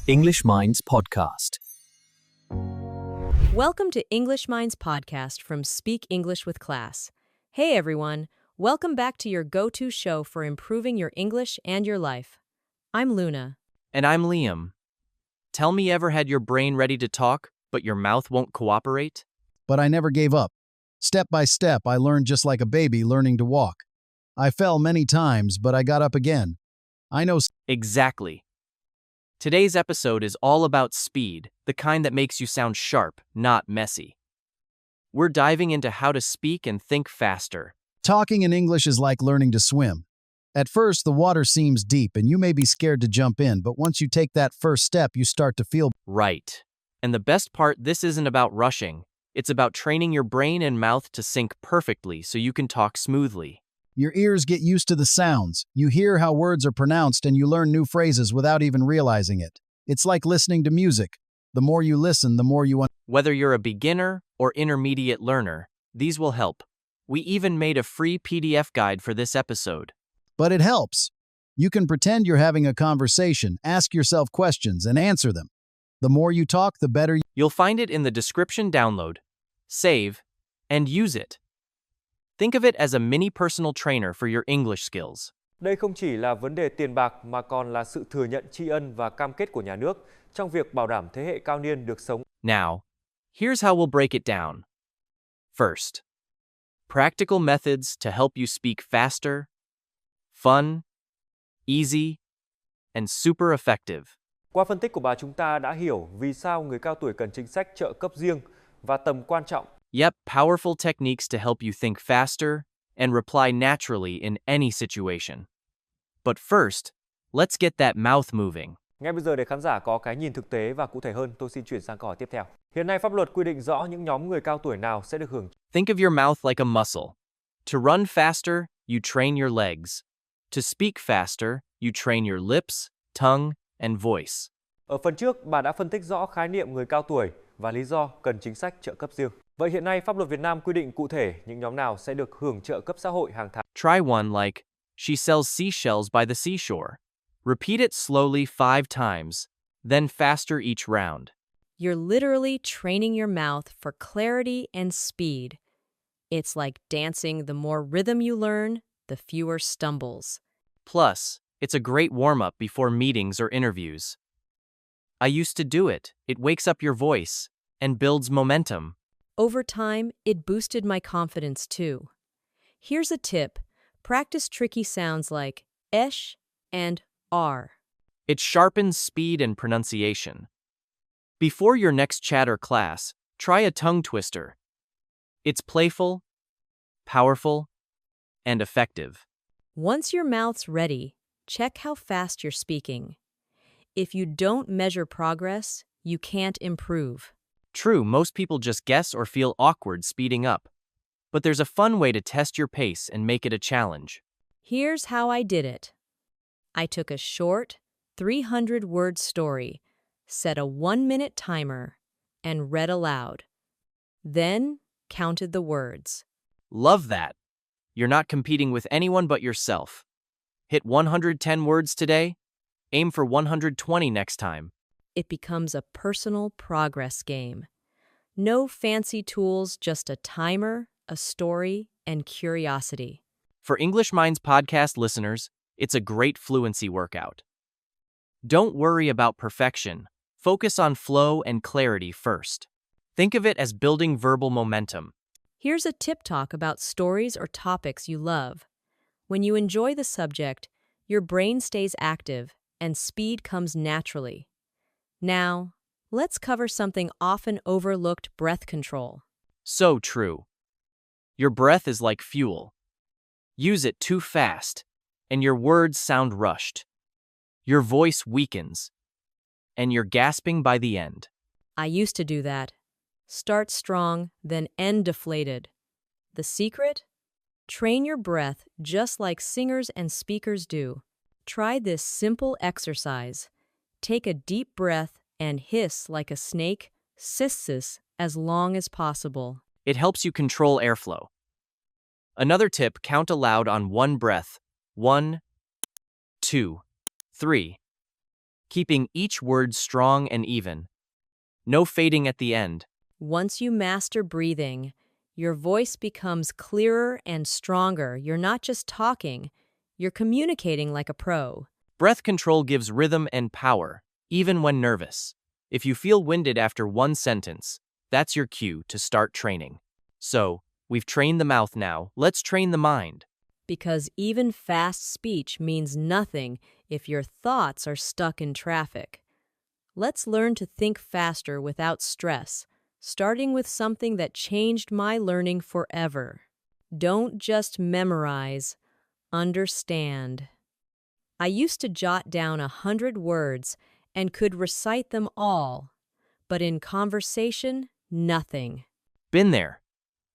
EnglishMinds podcast. Welcome to EnglishMinds podcast from Speak English with Class. Hey everyone, welcome back to your go-to show for improving your English and your life. I'm Luna. And I'm Liam. Tell me, ever had your brain ready to talk, but your mouth won't cooperate? But I never gave up. Step by step, I learned just like a baby learning to walk. I fell many times, but I got up again. I know. Exactly. Today's episode is all about speed, the kind that makes you sound sharp, not messy. We're diving into how to speak and think faster. Talking in English is like learning to swim. At first, the water seems deep and you may be scared to jump in, but once you take that first step, you start to feel Right. And the best part, this isn't about rushing. It's about training your brain and mouth to sync perfectly so you can talk smoothly. your ears get used to the sounds. You hear how words are pronounced and you learn new phrases without even realizing it. It's like listening to music. The more you listen, the more you Whether you're a beginner or intermediate learner, these will help. We even made a free PDF guide for this episode. But it helps. You can pretend you're having a conversation, ask yourself questions, and answer them. The more you talk, the better. You'll find it in the description. Download, save, and use it. Think of it as a mini personal trainer for your English skills. Đây không chỉ là vấn đề tiền bạc mà còn là sự thừa nhận tri ân và cam kết của nhà nước trong việc bảo đảm thế hệ cao niên được sống. Now, here's how we'll break it down. First, practical methods to help you speak faster, fun, easy, and super effective. Qua phân tích của bà, chúng ta đã hiểu vì sao người cao tuổi cần chính sách trợ cấp riêng và tầm quan trọng. Yep, powerful techniques to help you think faster and reply naturally in any situation. But first, let's get that mouth moving. Ngay bây giờ, để khán giả có cái nhìn thực tế và cụ thể hơn, tôi xin chuyển sang câu hỏi tiếp theo. Hiện nay pháp luật quy định rõ những nhóm người cao tuổi nào sẽ được hưởng. Think of your mouth like a muscle. To run faster, you train your legs. To speak faster, you train your lips, tongue, and voice. Ở phần trước, bà đã phân tích rõ khái niệm người cao tuổi và lý do cần chính sách trợ cấp riêng. Vậy hiện nay pháp luật Việt Nam quy định cụ thể những nhóm nào sẽ được hưởng trợ cấp xã hội hàng tháng. Try one like, she sells seashells by the seashore. Repeat it slowly 5 times, then faster each round. You're literally training your mouth for clarity and speed. It's like dancing. The more rhythm you learn, the fewer stumbles. Plus, it's a great warm-up before meetings or interviews. I used to do it. It wakes up your voice and builds momentum. Over time, it boosted my confidence too. Here's a tip. Practice tricky sounds like esh and r. It sharpens speed and pronunciation. Before your next chat or class, try a tongue twister. It's playful, powerful, and effective. Once your mouth's ready, check how fast you're speaking. If you don't measure progress, you can't improve. True, most people just guess or feel awkward speeding up. But there's a fun way to test your pace and make it a challenge. Here's how I did it. I took a short, 300-word story, set a 1-minute timer, and read aloud. Then counted the words. Love that. You're not competing with anyone but yourself. Hit 110 words today. Aim for 120 next time. It becomes a personal progress game. No fancy tools, just a timer, a story, and curiosity. For EnglishMinds podcast listeners, it's a great fluency workout. Don't worry about perfection. Focus on flow and clarity first. Think of it as building verbal momentum. Here's a tip talk about stories or topics you love. When you enjoy the subject, your brain stays active and speed comes naturally. Now, let's cover something often overlooked: breath control. So true. Your breath is like fuel. Use it too fast, and your words sound rushed. Your voice weakens, and you're gasping by the end. I used to do that. Start strong, then end deflated. The secret? Train your breath just like singers and speakers do. Try this simple exercise. Take a deep breath and hiss like a snake, sis, as long as possible. It helps you control airflow. Another tip, count aloud on one breath. 1, 2, 3. keeping each word strong and even. No fading at the end. Once you master breathing, your voice becomes clearer and stronger. You're not just talking, you're communicating like a pro. Breath control gives rhythm and power, even when nervous. If you feel winded after one sentence, that's your cue to start training. So, we've trained the mouth now, let's train the mind. Because even fast speech means nothing if your thoughts are stuck in traffic. Let's learn to think faster without stress, starting with something that changed my learning forever. Don't just memorize, understand. I used to jot down 100 words and could recite them all, but in conversation, nothing. Been there.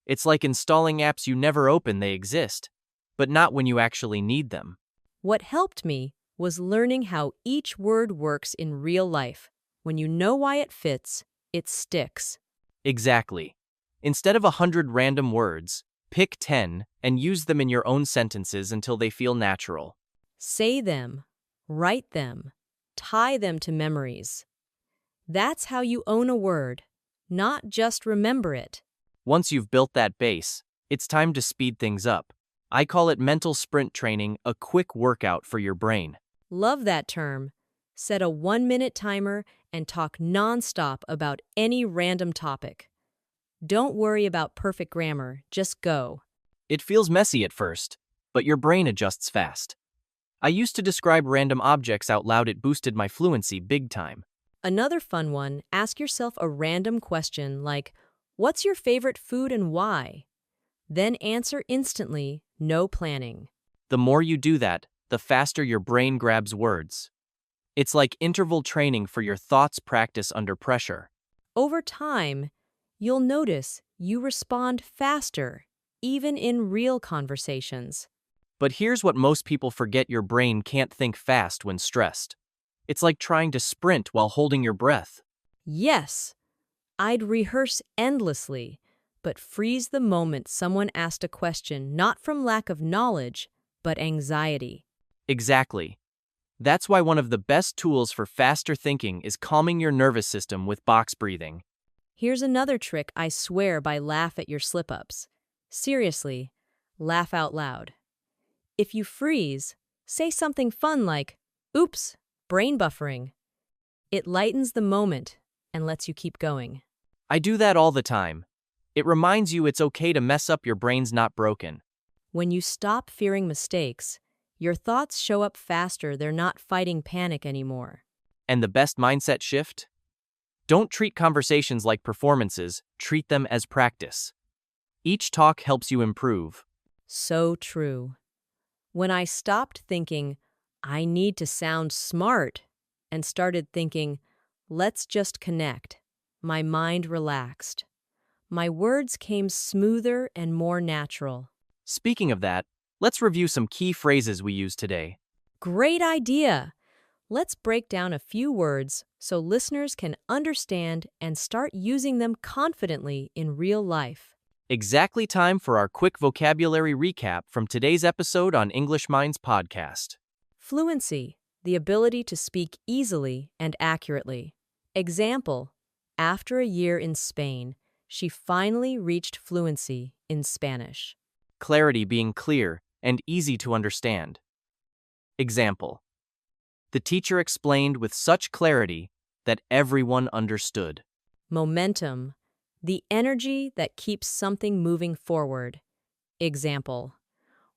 It's like installing apps you never open, they exist, but not when you actually need them. What helped me was learning how each word works in real life. When you know why it fits, it sticks. Exactly. Instead of 100 random words, pick 10 and use them in your own sentences until they feel natural. Say them, write them, tie them to memories. That's how you own a word, not just remember it. Once you've built that base, it's time to speed things up. I call it mental sprint training, a quick workout for your brain. Love that term. Set a 1-minute timer and talk nonstop about any random topic. Don't worry about perfect grammar, just go. It feels messy at first, but your brain adjusts fast. I used to describe random objects out loud, it boosted my fluency big time. Another fun one, ask yourself a random question like, what's your favorite food and why? Then answer instantly, no planning. The more you do that, the faster your brain grabs words. It's like interval training for your thoughts practice under pressure. Over time, you'll notice you respond faster, even in real conversations. But here's what most people forget: your brain can't think fast when stressed. It's like trying to sprint while holding your breath. Yes, I'd rehearse endlessly, but freeze the moment someone asked a question not from lack of knowledge, but anxiety. Exactly. That's why one of the best tools for faster thinking is calming your nervous system with box breathing. Here's another trick I swear by: laugh at your slip-ups. Seriously, laugh out loud. If you freeze, say something fun like, oops, brain buffering. It lightens the moment and lets you keep going. I do that all the time. It reminds you it's okay to mess up, your brain's not broken. When you stop fearing mistakes, your thoughts show up faster, they're not fighting panic anymore. And the best mindset shift? Don't treat conversations like performances, treat them as practice. Each talk helps you improve. So true. When I stopped thinking, I need to sound smart, and started thinking, let's just connect, my mind relaxed. My words came smoother and more natural. Speaking of that, let's review some key phrases we use today. Great idea! Let's break down a few words so listeners can understand and start using them confidently in real life. Exactly time for our quick vocabulary recap from today's episode on EnglishMinds podcast. Fluency, the ability to speak easily and accurately. Example, after a year in Spain, she finally reached fluency in Spanish. Clarity, being clear and easy to understand. Example, the teacher explained with such clarity that everyone understood. Momentum, the energy that keeps something moving forward. Example,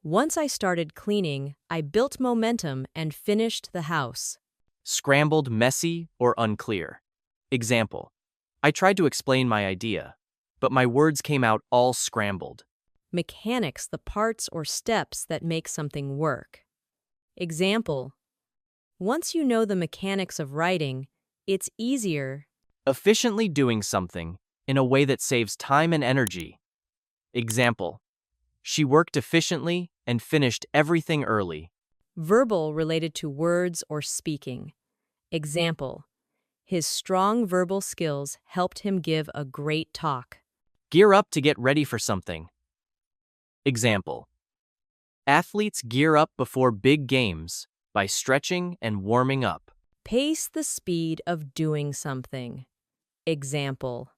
once I started cleaning, I built momentum and finished the house. Scrambled, messy, or unclear. Example, I tried to explain my idea, but my words came out all scrambled. Mechanics, the parts or steps that make something work. Example, once you know the mechanics of writing, it's easier. Efficiently doing something in a way that saves time and energy. Example, she worked efficiently and finished everything early. Verbal, related to words or speaking. Example, his strong verbal skills helped him give a great talk. Gear up to get ready for something. Example, athletes gear up before big games by stretching and warming up. Pace the speed of doing something. Example: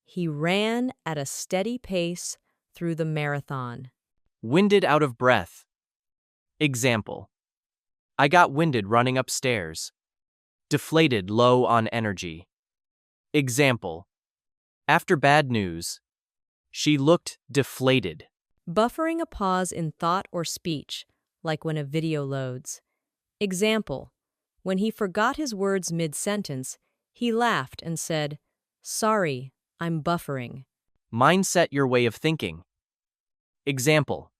he ran at a steady pace through the marathon. Winded out of breath. Example: I got winded running upstairs. Deflated, low on energy. Example: after bad news, she looked deflated. Buffering a pause in thought or speech, like when a video loads. Example: when he forgot his words mid-sentence, he laughed and said, "Sorry, I'm buffering." Mindset your way of thinking. Example: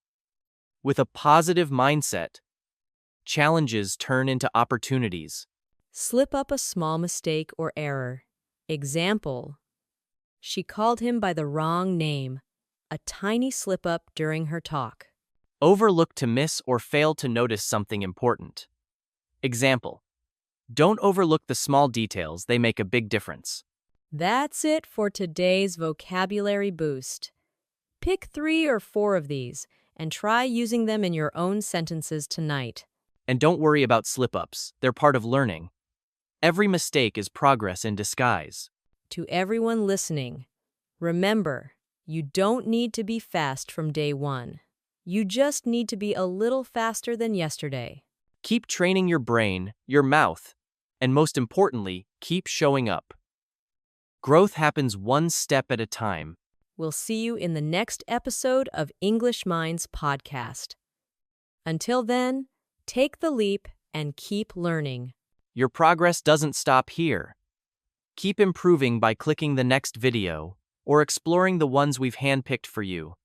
with a positive mindset, challenges turn into opportunities. Slip up a small mistake or error. Example: she called him by the wrong name, a tiny slip-up during her talk. Overlook to miss or fail to notice something important. Example: don't overlook the small details, they make a big difference. That's it for today's vocabulary boost. Pick 3 or 4 of these and try using them in your own sentences tonight. And don't worry about slip-ups, they're part of learning. Every mistake is progress in disguise. To everyone listening, remember, you don't need to be fast from day one. You just need to be a little faster than yesterday. Keep training your brain, your mouth, and most importantly, keep showing up. Growth happens one step at a time. We'll see you in the next episode of EnglishMinds podcast. Until then, take the leap and keep learning. Your progress doesn't stop here. Keep improving by clicking the next video or exploring the ones we've handpicked for you.